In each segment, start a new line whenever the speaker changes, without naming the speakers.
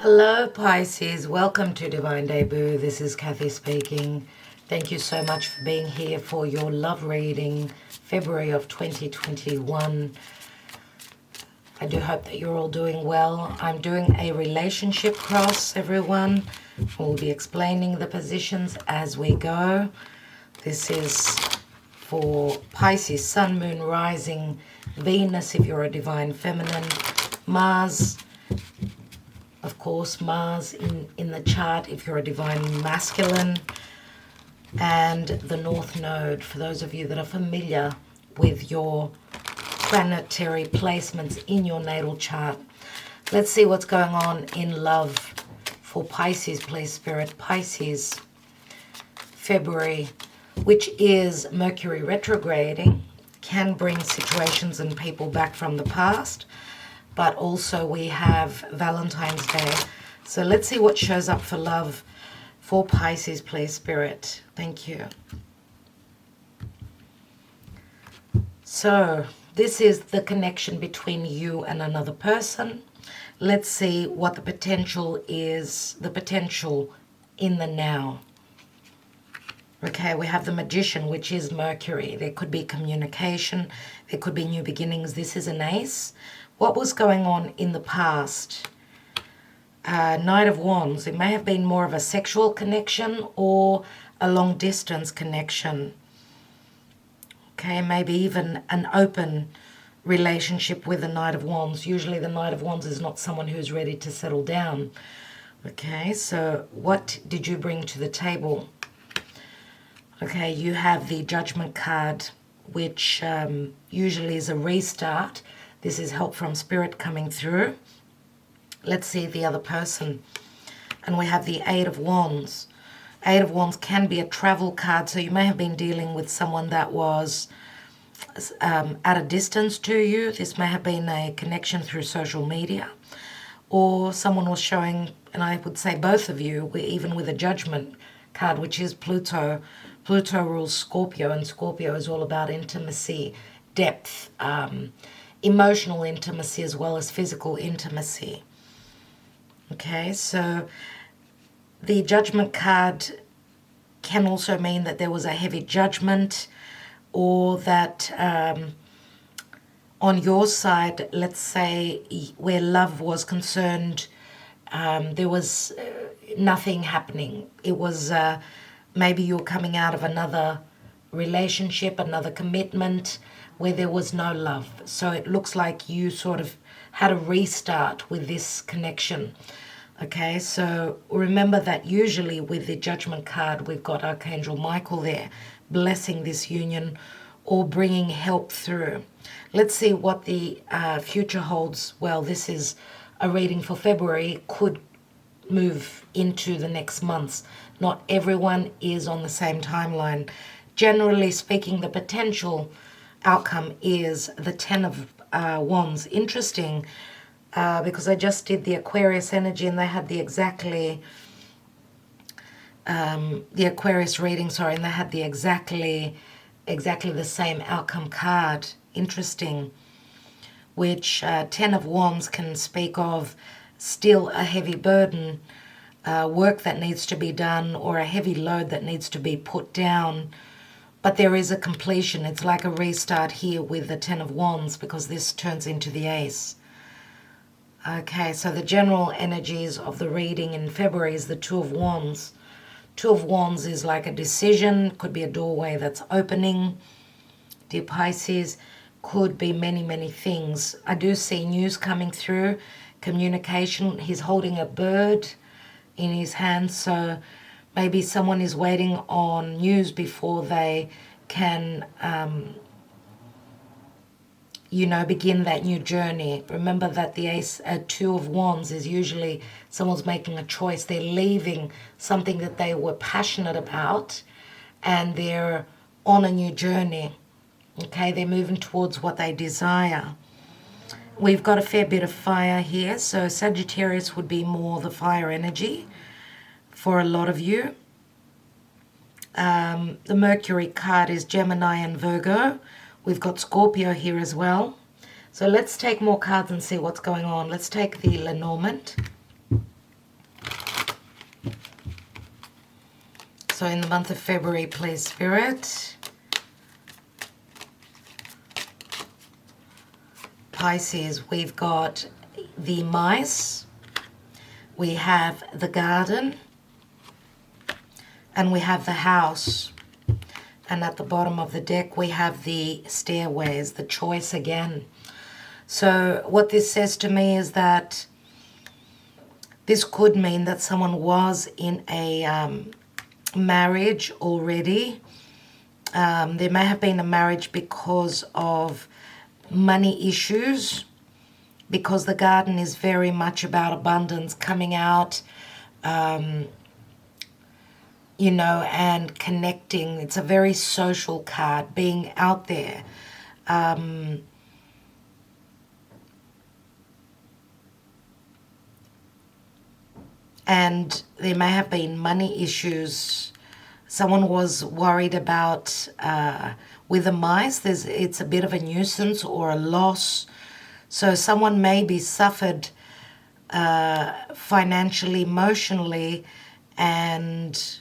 Hello Pisces, welcome to Divine Debut. This is Kathy speaking. Thank you so much for being here for your love reading, February of 2021. I do hope that you're all doing well. I'm doing a relationship cross, everyone. We'll be explaining the positions as we go. This is for Pisces, Sun, Moon, Rising, Venus if you're a Divine Feminine, Mars, of course, Mars in the chart if you're a Divine Masculine, and the North Node for those of you that are familiar with your planetary placements in your natal chart. Let's see what's going on in love for Pisces, please, Spirit. Pisces, February, which is Mercury retrograding, can bring situations and people back from the past. But also we have Valentine's Day. So let's see what shows up for love for Pisces, please, Spirit. Thank you. So this is the connection between you and another person. Let's see what the potential is, the potential in the now. Okay, we have the Magician, which is Mercury. There could be communication. There could be new beginnings. This is an ace. What was going on in the past? Knight of Wands. It may have been more of a sexual connection or a long distance connection. Okay, maybe even an open relationship with the Knight of Wands. Usually the Knight of Wands is not someone who's ready to settle down. Okay, so what did you bring to the table? Okay, you have the Judgment card, which usually is a restart. This is help from Spirit coming through. Let's see the other person. And we have the Eight of Wands. Eight of Wands can be a travel card, so you may have been dealing with someone that was at a distance to you. This may have been a connection through social media. Or someone was showing, and I would say both of you, even with a Judgment card, which is Pluto. Pluto rules Scorpio, and Scorpio is all about intimacy, depth, emotional intimacy as well as physical intimacy. Okay, so the Judgment card can also mean that there was a heavy judgment, or that on your side, let's say where love was concerned, there was nothing happening. It was maybe you're coming out of another relationship, another commitment, where there was no love. So it looks like you sort of had a restart with this connection. Okay, so remember that usually with the Judgment card, we've got Archangel Michael there, blessing this union or bringing help through. Let's see what the future holds. Well, this is a reading for February, could move into the next months. Not everyone is on the same timeline. Generally speaking, the potential outcome is the Ten of Wands. Interesting, because I just did the Aquarius energy and they had the Aquarius reading, sorry, and they had the exactly the same outcome card. Interesting, which Ten of Wands can speak of still a heavy burden, work that needs to be done, or a heavy load that needs to be put down. But there is a completion. It's like a restart here with the Ten of Wands, because this turns into the Ace. Okay, so the general energies of the reading in February is the Two of Wands. Two of Wands is like a decision, could be a doorway that's opening. Dear Pisces, could be many, many things. I do see news coming through, communication. He's holding a bird in his hand, so maybe someone is waiting on news before they can, begin that new journey. Remember that the Two of Wands is usually someone's making a choice. They're leaving something that they were passionate about and they're on a new journey. Okay, they're moving towards what they desire. We've got a fair bit of fire here, so Sagittarius would be more the fire energy for a lot of you. The Mercury card is Gemini and Virgo. We've got Scorpio here as well. So let's take more cards and see what's going on. Let's take the Lenormand. So in the month of February, please, Spirit. Pisces, we've got the mice, we have the garden, and we have the house. And at the bottom of the deck, we have the stairways, the choice again. So what this says to me is that this could mean that someone was in a marriage already. There may have been a marriage because of money issues, because the garden is very much about abundance, coming out, you know, and connecting. It's a very social card, being out there. And there may have been money issues. Someone was worried about, with the mice, it's a bit of a nuisance or a loss. So someone maybe suffered financially, emotionally, and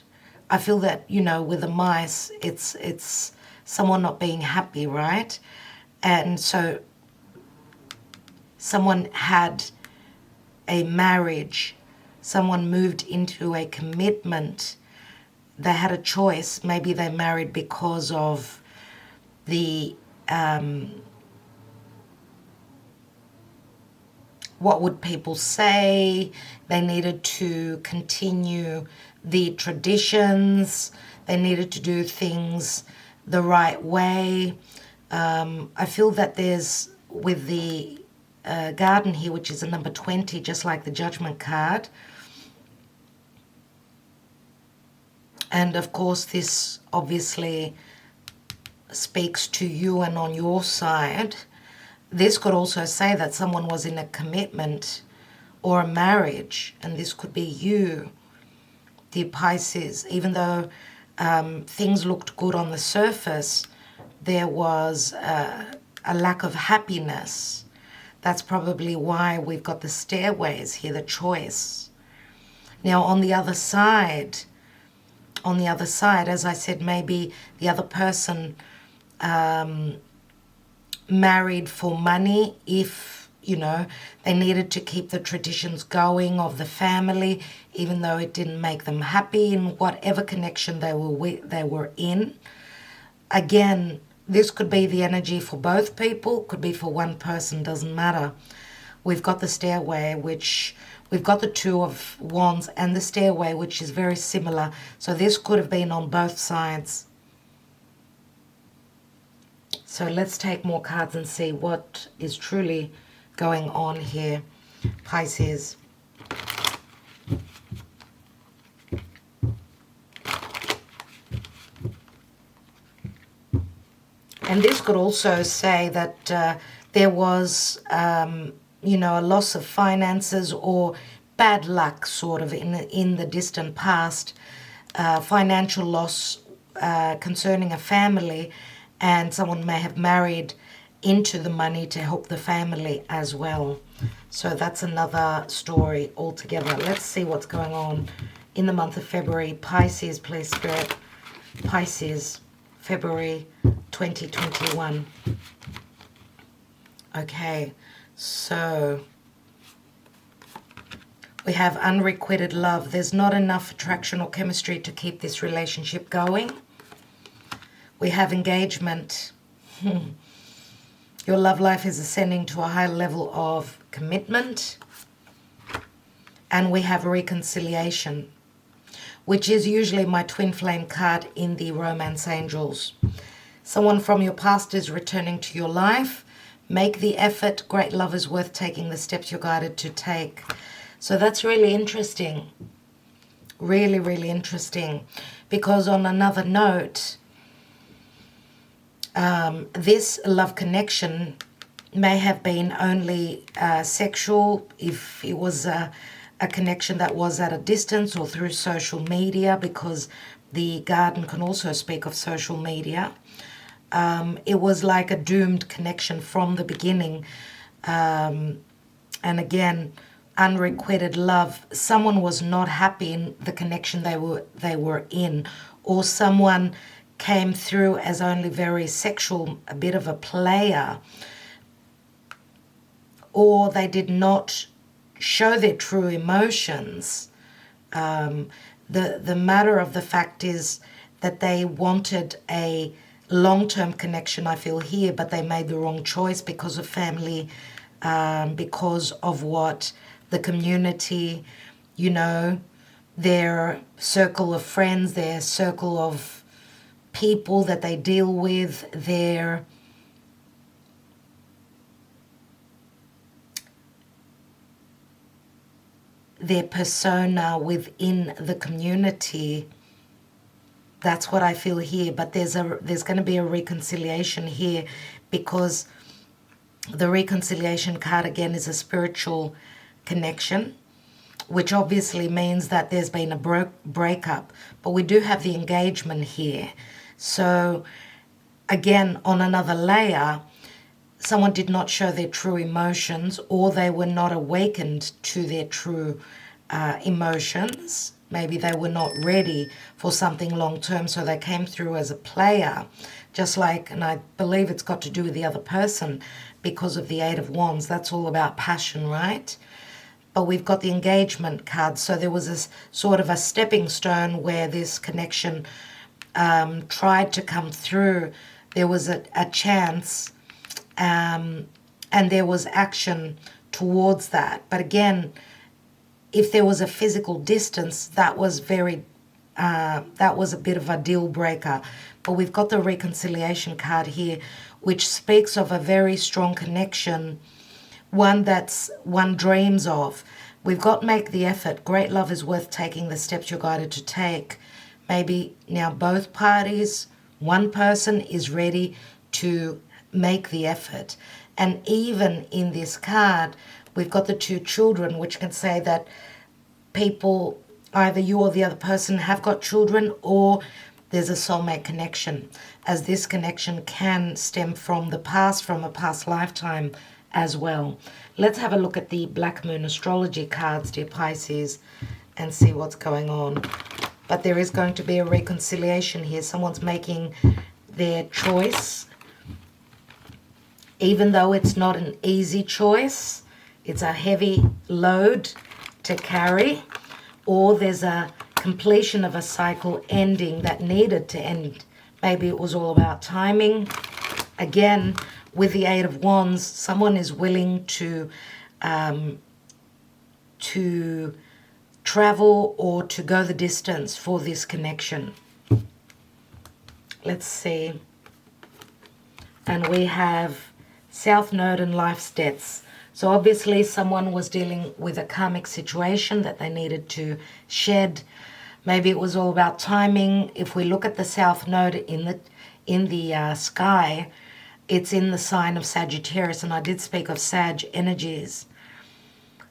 I feel that, you know, with the mice, it's someone not being happy, right? And so someone had a marriage, someone moved into a commitment, they had a choice. Maybe they married because of the what would people say. They needed to continue the traditions. They needed to do things the right way. I feel that there's, with the garden here, which is a number 20, just like the Judgment card. And of course, this obviously speaks to you and on your side. This could also say that someone was in a commitment or a marriage, and this could be you, dear Pisces. Even though things looked good on the surface, there was a lack of happiness. That's probably why we've got the stairways here, the choice. Now, on the other side, as I said, maybe the other person married for money, if, you know, they needed to keep the traditions going of the family, even though it didn't make them happy in whatever connection they were in. Again, this could be the energy for both people, could be for one person, doesn't matter. We've got the stairway, which we've got the Two of Wands and the stairway, which is very similar. So this could have been on both sides. So let's take more cards and see what is truly going on here, Pisces. And this could also say that there was, you know, a loss of finances or bad luck sort of in the distant past, financial loss concerning a family, and someone may have married into the money to help the family as well. So that's another story altogether. Let's see what's going on in the month of February. Pisces, please, Spirit. Pisces, February 2021. Okay, so we have unrequited love. There's not enough attraction or chemistry to keep this relationship going. We have engagement. Your love life is ascending to a higher level of commitment. And we have reconciliation, which is usually my twin flame card in the Romance Angels. Someone from your past is returning to your life. Make the effort. Great love is worth taking the steps you're guided to take. So that's really interesting. Really, really interesting. Because on another note, this love connection may have been only sexual, if it was a connection that was at a distance or through social media, because the garden can also speak of social media. It was like a doomed connection from the beginning. And again, unrequited love. Someone was not happy in the connection they were in, or someone came through as only very sexual, a bit of a player, or they did not show their true emotions. The matter of the fact is that they wanted a long-term connection, I feel here, but they made the wrong choice because of family, because of what the community, you know, their circle of friends, their circle of people that they deal with, their persona within the community. That's what I feel here. But there's going to be a reconciliation here, because the reconciliation card again is a spiritual connection, which obviously means that there's been a breakup. But we do have the engagement here. So again, on another layer, someone did not show their true emotions, or they were not awakened to their true emotions. Maybe they were not ready for something long-term, so they came through as a player. Just like, and I believe it's got to do with the other person because of the Eight of Wands. That's all about passion, right? But we've got the engagement card. So there was a sort of a stepping stone where this connection tried to come through. There was a chance, and there was action towards that. But again, if there was a physical distance, that was that was a bit of a deal breaker. But we've got the reconciliation card here, which speaks of a very strong connection, one one dreams of. We've got make the effort. Great love is worth taking the steps you're guided to take. Maybe now both parties, one person is ready to make the effort. And even in this card, we've got the two children, which can say that people, either you or the other person, have got children, or there's a soulmate connection, as this connection can stem from the past, from a past lifetime as well. Let's have a look at the Black Moon astrology cards, dear Pisces, and see what's going on. But there is going to be a reconciliation here. Someone's making their choice, even though it's not an easy choice. It's a heavy load to carry, or there's a completion of a cycle ending that needed to end. Maybe it was all about timing. Again, with the Eight of Wands, someone is willing to travel or to go the distance for this connection. Let's see. And we have South Node and life's debts. So obviously someone was dealing with a karmic situation that they needed to shed. Maybe it was all about timing. If we look at the South Node in the sky, it's in the sign of Sagittarius, and I did speak of Sag energies.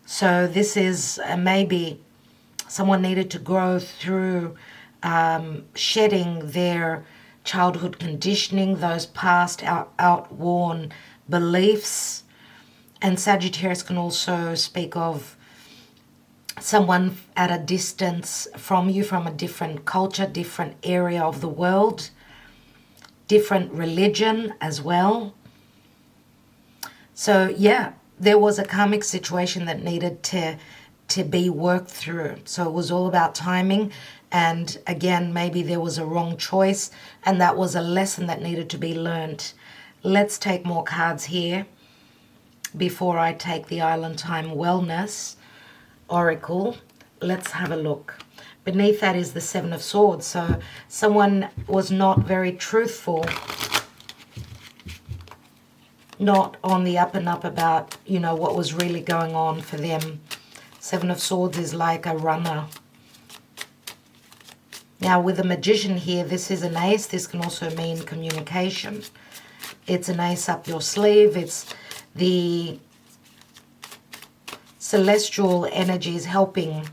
So this is maybe someone needed to go through shedding their childhood conditioning, those past outworn beliefs. And Sagittarius can also speak of someone at a distance from you, from a different culture, different area of the world, different religion as well. So yeah, there was a karmic situation that needed to be worked through. So it was all about timing. And again, maybe there was a wrong choice, and that was a lesson that needed to be learned. Let's take more cards here before I take the Island Time Wellness Oracle. Let's have a look. Beneath that is the Seven of Swords. So someone was not very truthful, not on the up and up about, you know, what was really going on for them. Seven of Swords is like a runner. Now with the Magician here, this is an ace. This can also mean communication. It's an ace up your sleeve. It's the celestial energies helping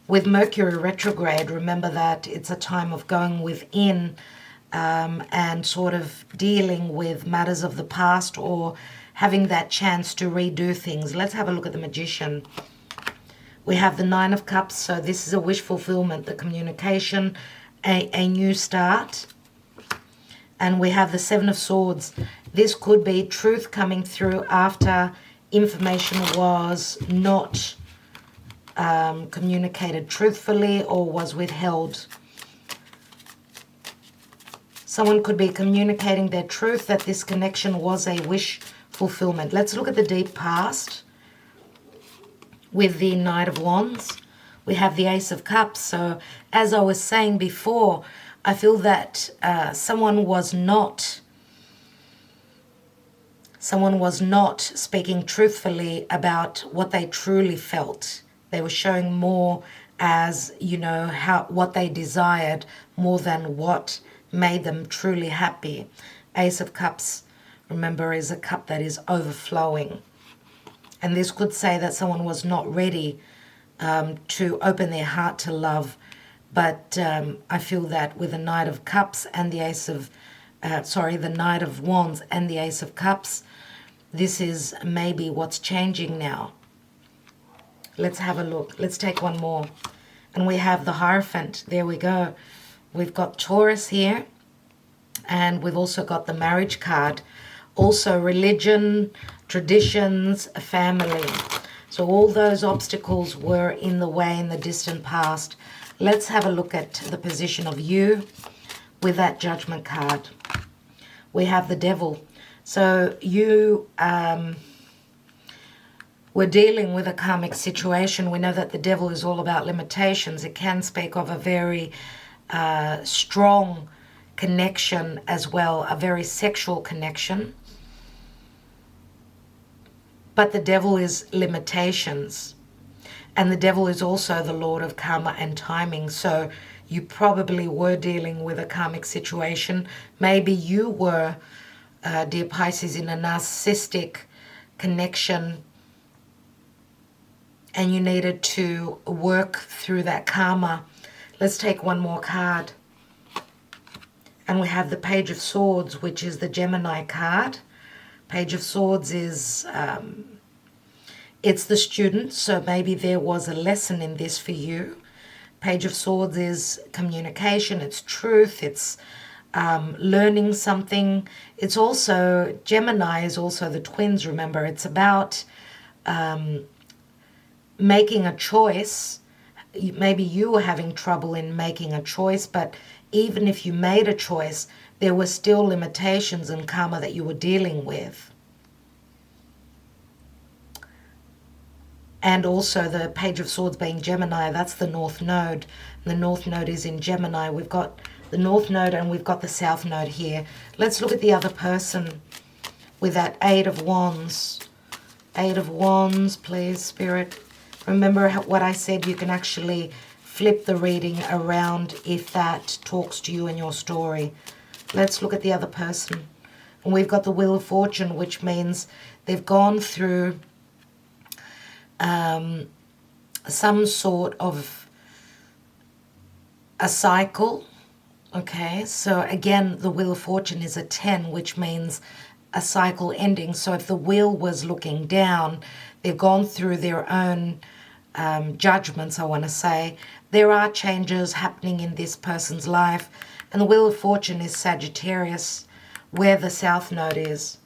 with Mercury retrograde. Remember that it's a time of going within and sort of dealing with matters of the past, or having that chance to redo things. Let's have a look at the Magician. We have the Nine of Cups, so this is a wish fulfillment, the communication, a new start. And we have the Seven of Swords. This could be truth coming through after information was not communicated truthfully or was withheld. Someone could be communicating their truth that this connection was a wish fulfillment. Let's look at the deep past with the Knight of Wands. We have the Ace of Cups. So as I was saying before, I feel that someone was not speaking truthfully about what they truly felt. They were showing more as, you know, what they desired more than what made them truly happy. Ace of Cups, remember, is a cup that is overflowing. And this could say that someone was not ready to open their heart to love. But I feel that with the Knight of Cups and the the Knight of Wands and the Ace of Cups, this is maybe what's changing now. Let's have a look. Let's take one more. And we have the Hierophant. There we go. We've got Taurus here. And we've also got the marriage card. Also religion, traditions, family. So all those obstacles were in the way in the distant past. Let's have a look at the position of you with that Judgment card. We have the Devil. So you were dealing with a karmic situation. We know that the Devil is all about limitations. It can speak of a very strong connection as well, a very sexual connection. But the Devil is limitations. And the Devil is also the Lord of karma and timing. So you probably were dealing with a karmic situation. Maybe you were, dear Pisces, in a narcissistic connection and you needed to work through that karma. Let's take one more card. And we have the Page of Swords, which is the Gemini card. Page of Swords is, it's the student, so maybe there was a lesson in this for you. Page of Swords is communication, it's truth, it's learning something. It's also, Gemini is also the twins, remember. It's about making a choice. Maybe you were having trouble in making a choice, but even if you made a choice, there were still limitations and karma that you were dealing with. And also the Page of Swords being Gemini, that's the North Node. The North Node is in Gemini. We've got the North Node and we've got the South Node here. Let's look at the other person with that Eight of Wands. Eight of Wands, please, Spirit. Remember what I said, you can actually flip the reading around if that talks to you in your story. Let's look at the other person. And we've got the Wheel of Fortune, which means they've gone through some sort of a cycle. Okay, so again, the Wheel of Fortune is a 10, which means a cycle ending. So if the wheel was looking down, they've gone through their own judgments, I want to say. There are changes happening in this person's life. And the Wheel of Fortune is Sagittarius, where the South Node is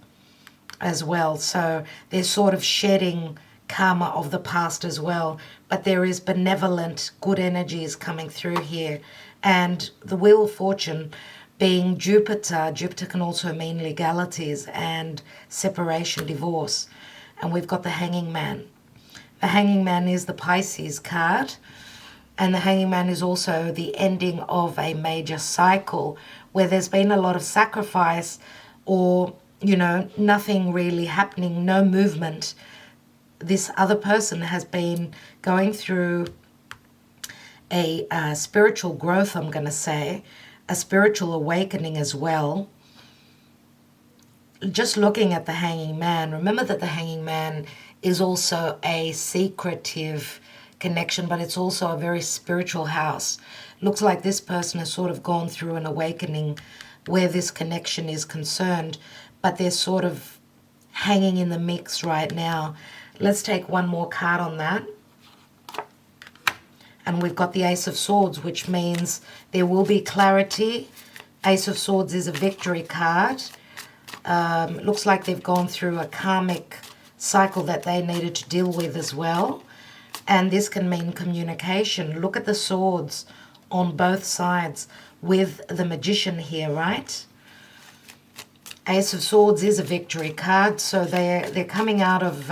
as well. So they're sort of shedding karma of the past as well. But there is benevolent, good energies coming through here. And the Wheel of Fortune being Jupiter, Jupiter can also mean legalities and separation, divorce. And we've got the Hanging Man. The Hanging Man is the Pisces card. And the Hanging Man is also the ending of a major cycle where there's been a lot of sacrifice or, you know, nothing really happening, no movement. This other person has been going through a spiritual growth, I'm going to say, a spiritual awakening as well. Just looking at the Hanging Man, remember that the Hanging Man is also a secretive connection, but it's also a very spiritual house. Looks like this person has sort of gone through an awakening where this connection is concerned, but they're sort of hanging in the mix right now. Let's take one more card on that. And we've got the Ace of Swords, which means there will be clarity. Ace of Swords is a victory card. It looks like they've gone through a karmic cycle that they needed to deal with as well. And this can mean communication. Look at the swords on both sides with the Magician here, right? Ace of Swords is a victory card, so they're coming out of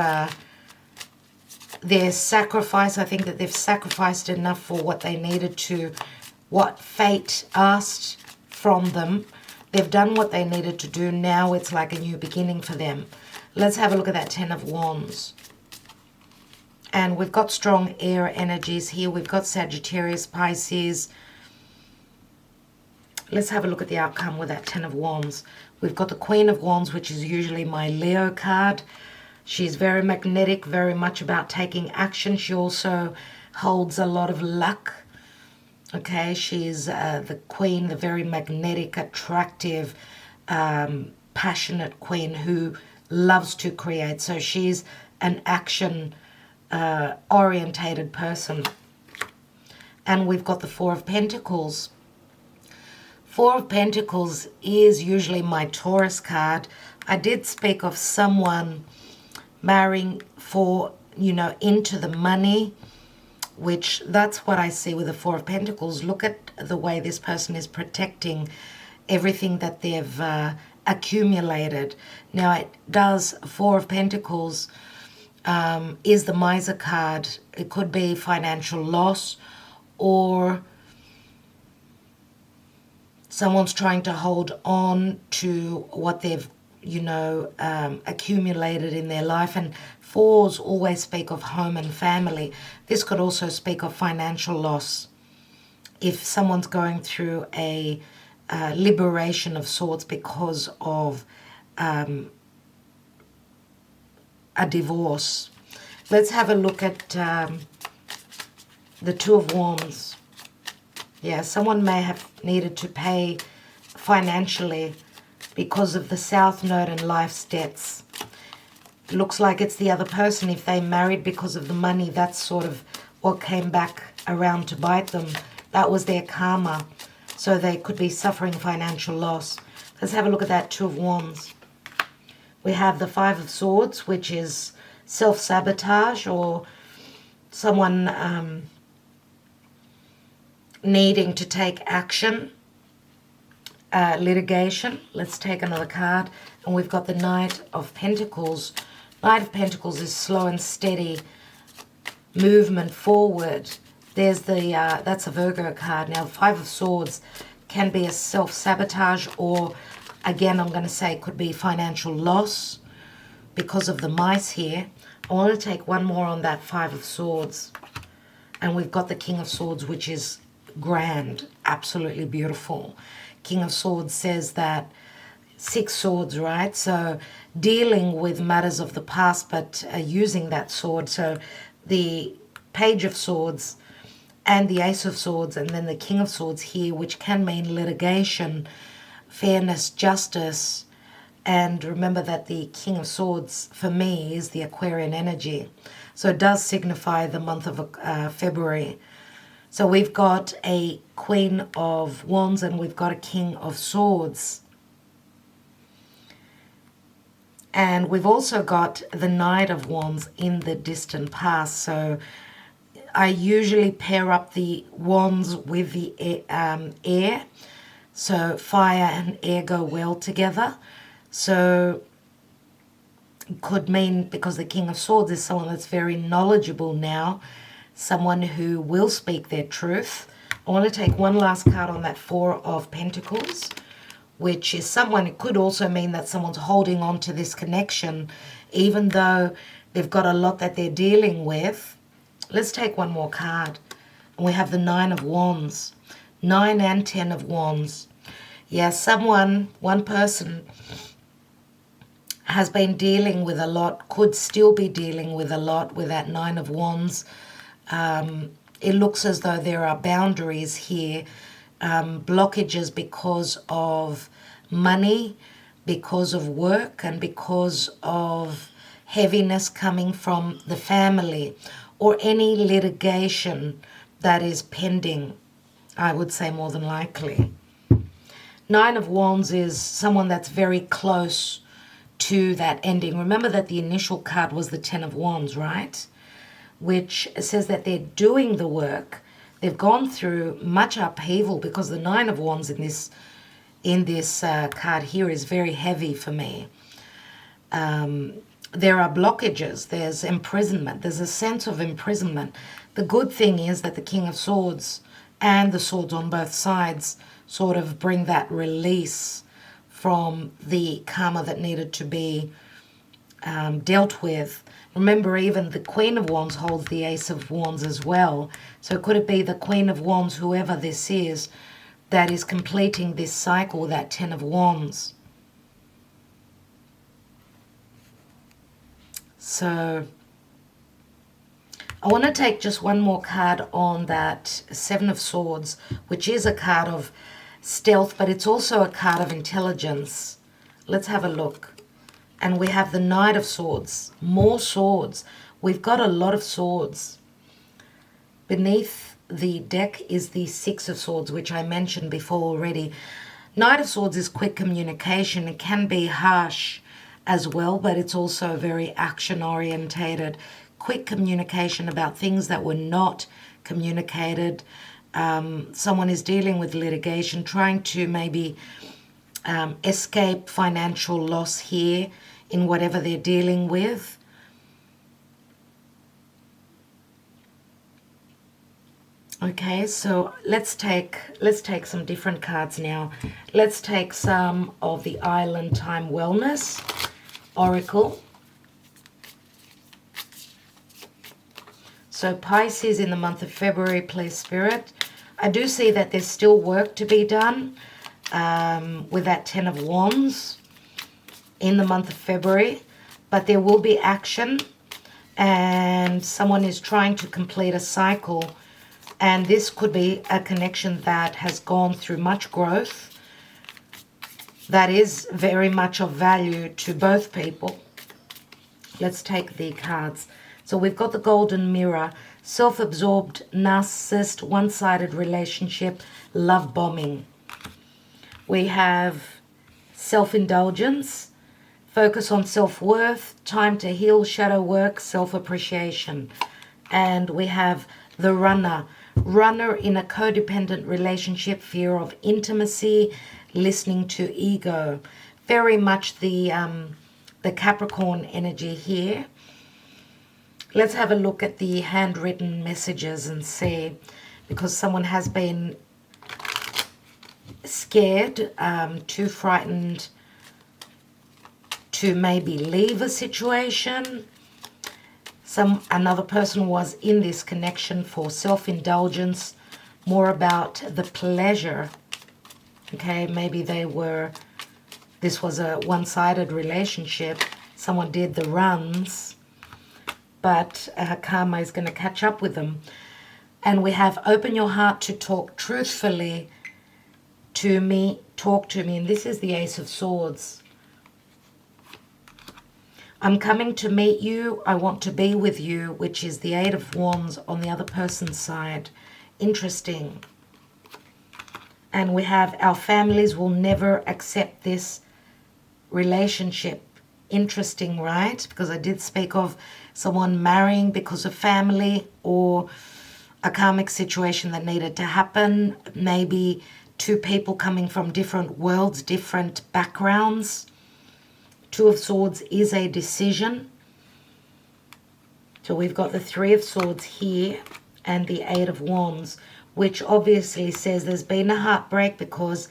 their sacrifice. I think that they've sacrificed enough for what they needed to, what fate asked from them. They've done what they needed to do. Now it's like a new beginning for them. Let's have a look at that Ten of Wands. And we've got strong air energies here. We've got Sagittarius, Pisces. Let's have a look at the outcome with that Ten of Wands. We've got the Queen of Wands, which is usually my Leo card. She's very magnetic, very much about taking action. She also holds a lot of luck. Okay, she's the queen, the very magnetic, attractive, passionate queen who loves to create. So she's an action orientated person. And we've got the Four of Pentacles. Four of Pentacles is usually my Taurus card. I did speak of someone marrying for, into the money, which that's what I see with the Four of Pentacles. Look at the way this person is protecting everything that they've accumulated. Now it does, Four of Pentacles is the miser card. It could be financial loss, or someone's trying to hold on to what they've accumulated in their life. And fours always speak of home and family. This could also speak of financial loss. If someone's going through a liberation of sorts because of a divorce. Let's have a look at the Two of Wands. Yeah, someone may have needed to pay financially because of the South Node and life's debts. It looks like it's the other person. If they married because of the money, that's sort of what came back around to bite them. That was their karma. So they could be suffering financial loss. Let's have a look at that Two of Wands. We have the Five of Swords, which is self-sabotage, or someone needing to take action. Litigation. Let's take another card. And we've got the Knight of Pentacles. Knight of Pentacles is slow and steady movement forward. There's the, that's a Virgo card. Now, Five of Swords can be a self-sabotage, or again, I'm going to say it could be financial loss because of the mice here. I want to take one more on that Five of Swords. And we've got the King of Swords, which is grand, absolutely beautiful. King of Swords says that six swords, right? So dealing with matters of the past, but using that sword. So the Page of Swords and the Ace of Swords, and then the King of Swords here, which can mean litigation, fairness, justice. And remember that the King of Swords, for me, is the Aquarian energy. So it does signify the month of February. So we've got a Queen of Wands and we've got a King of Swords. And we've also got the Knight of Wands in the distant past. So I usually pair up the wands with the air. So fire and air go well together. So it could mean, because the King of Swords is someone that's very knowledgeable now, someone who will speak their truth. I want to take one last card on that Four of Pentacles, which is someone, it could also mean that someone's holding on to this connection, even though they've got a lot that they're dealing with. Let's take one more card. And we have the Nine of Wands. 9 and 10 of Wands. Yeah, someone, one person has been dealing with a lot, could still be dealing with a lot with that Nine of Wands. It looks as though there are boundaries here, blockages because of money, because of work and because of heaviness coming from the family or any litigation that is pending, I would say more than likely. Nine of Wands is someone that's very close to that ending. Remember that the initial card was the Ten of Wands, right? Which says that they're doing the work. They've gone through much upheaval because the Nine of Wands in this card here is very heavy for me. There are blockages. There's imprisonment. There's a sense of imprisonment. The good thing is that the King of Swords and the swords on both sides sort of bring that release from the karma that needed to be dealt with. Remember, even the Queen of Wands holds the Ace of Wands as well. So could it be the Queen of Wands, whoever this is, that is completing this cycle, that Ten of Wands? So I want to take just one more card on that Seven of Swords, which is a card of stealth, but it's also a card of intelligence. Let's have a look. And we have the Knight of Swords, more swords. We've got a lot of swords. Beneath the deck is the Six of Swords, which I mentioned before already. Knight of Swords is quick communication. It can be harsh as well, but it's also very action-orientated. Quick communication about things that were not communicated. Someone is dealing with litigation, trying to maybe escape financial loss here in whatever they're dealing with. Okay, so let's take some different cards now. Let's take some of the Island Time Wellness Oracle. So Pisces in the month of February, please Spirit. I do see that there's still work to be done with that Ten of Wands in the month of February, but there will be action and someone is trying to complete a cycle, and this could be a connection that has gone through much growth that is very much of value to both people. Let's take the cards. So we've got the Golden Mirror, self-absorbed, narcissist, one-sided relationship, love bombing. We have self-indulgence, focus on self-worth, time to heal, shadow work, self-appreciation. And we have the Runner, runner in a codependent relationship, fear of intimacy, listening to ego. Very much the Capricorn energy here. Let's have a look at the handwritten messages and see, because someone has been scared, too frightened to maybe leave a situation. Another person was in this connection for self-indulgence, more about the pleasure. Okay, maybe this was a one-sided relationship. Someone did the runs, but karma is going to catch up with them. And we have open your heart to talk truthfully to me, talk to me. And this is the Ace of Swords. I'm coming to meet you. I want to be with you, which is the Eight of Wands on the other person's side. Interesting. And we have our families will never accept this relationship. Interesting, right? Because I did speak of someone marrying because of family or a karmic situation that needed to happen. Maybe two people coming from different worlds, different backgrounds. Two of Swords is a decision. So we've got the Three of Swords here and the Eight of Wands, which obviously says there's been a heartbreak, because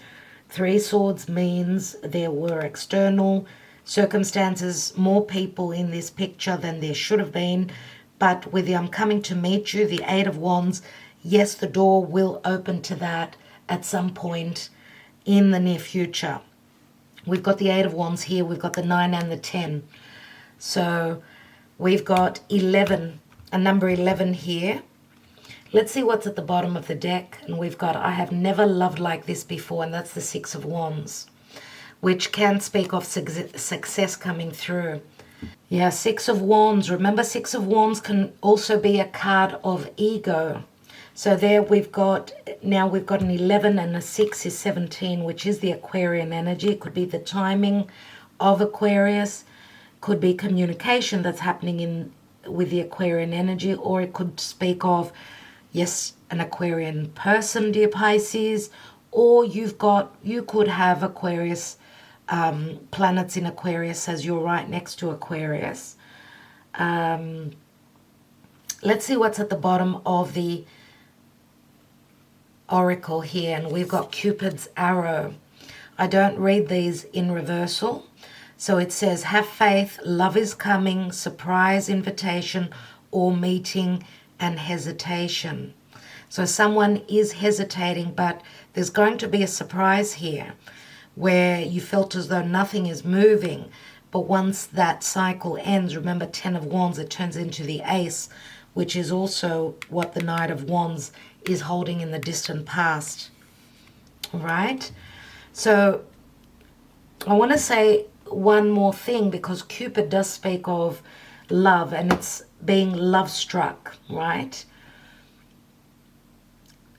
Three Swords means there were external circumstances, more people in this picture than there should have been. But with the I'm coming to meet you, the Eight of Wands, yes, the door will open to that at some point in the near future. We've got the Eight of Wands here. We've got the 9 and the 10. So we've got 11, a number 11 here. Let's see what's at the bottom of the deck. And we've got, I have never loved like this before, and that's the Six of Wands. which can speak of success coming through. Yeah, Six of Wands. Remember, Six of Wands can also be a card of ego. So there we've got an 11 and a 6 is 17, which is the Aquarian energy. It could be the timing of Aquarius, could be communication that's happening with the Aquarian energy, or it could speak of, yes, an Aquarian person, dear Pisces, or you could have Aquarius, planets in Aquarius as you're right next to Aquarius. Let's see what's at the bottom of the oracle here, and we've got Cupid's arrow. I don't read these in reversal. So it says, have faith, love is coming, surprise invitation, or meeting and hesitation. So someone is hesitating, but there's going to be a surprise here where you felt as though nothing is moving. But once that cycle ends, remember 10 of Wands, it turns into the Ace, which is also what the Knight of Wands is holding in the distant past. All right? So I want to say one more thing, because Cupid does speak of love, and it's being love struck, right?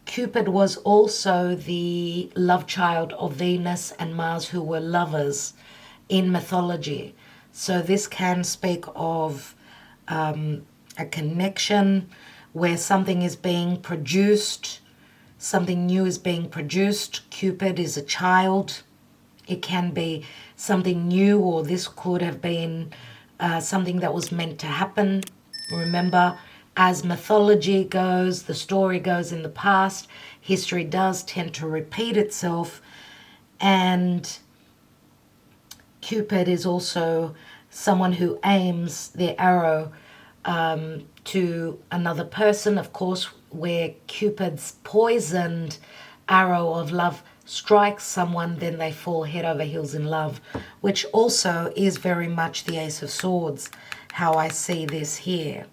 Cupid was also the love child of Venus and Mars, who were lovers in mythology. So this can speak of a connection where something is being produced, something new is being produced. Cupid is a child. It can be something new, or this could have been something that was meant to happen. Remember, as mythology goes, the story goes in the past, history does tend to repeat itself, and Cupid is also someone who aims their arrow to another person. Of course, where Cupid's poisoned arrow of love strikes someone, then they fall head over heels in love, which also is very much the Ace of Swords, how I see this here.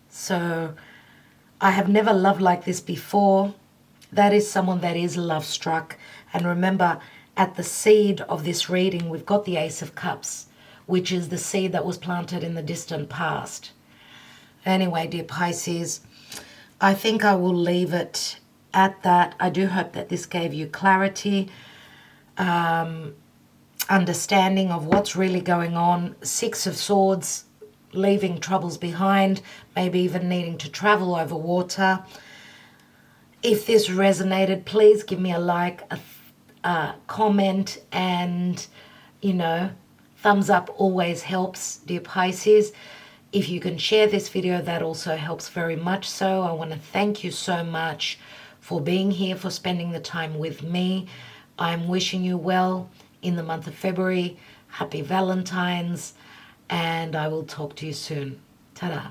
So I have never loved like this before. That is someone that is love struck. And remember, at the seed of this reading, we've got the Ace of Cups, which is the seed that was planted in the distant past. Anyway, dear Pisces, I think I will leave it at that. I do hope that this gave you clarity, understanding of what's really going on. Six of Swords, leaving troubles behind, maybe even needing to travel over water. If this resonated, please give me a like, a comment, and, thumbs up always helps, dear Pisces. If you can share this video, that also helps very much so. I want to thank you so much for being here, for spending the time with me. I'm wishing you well in the month of February. Happy Valentine's, and I will talk to you soon. Ta-da.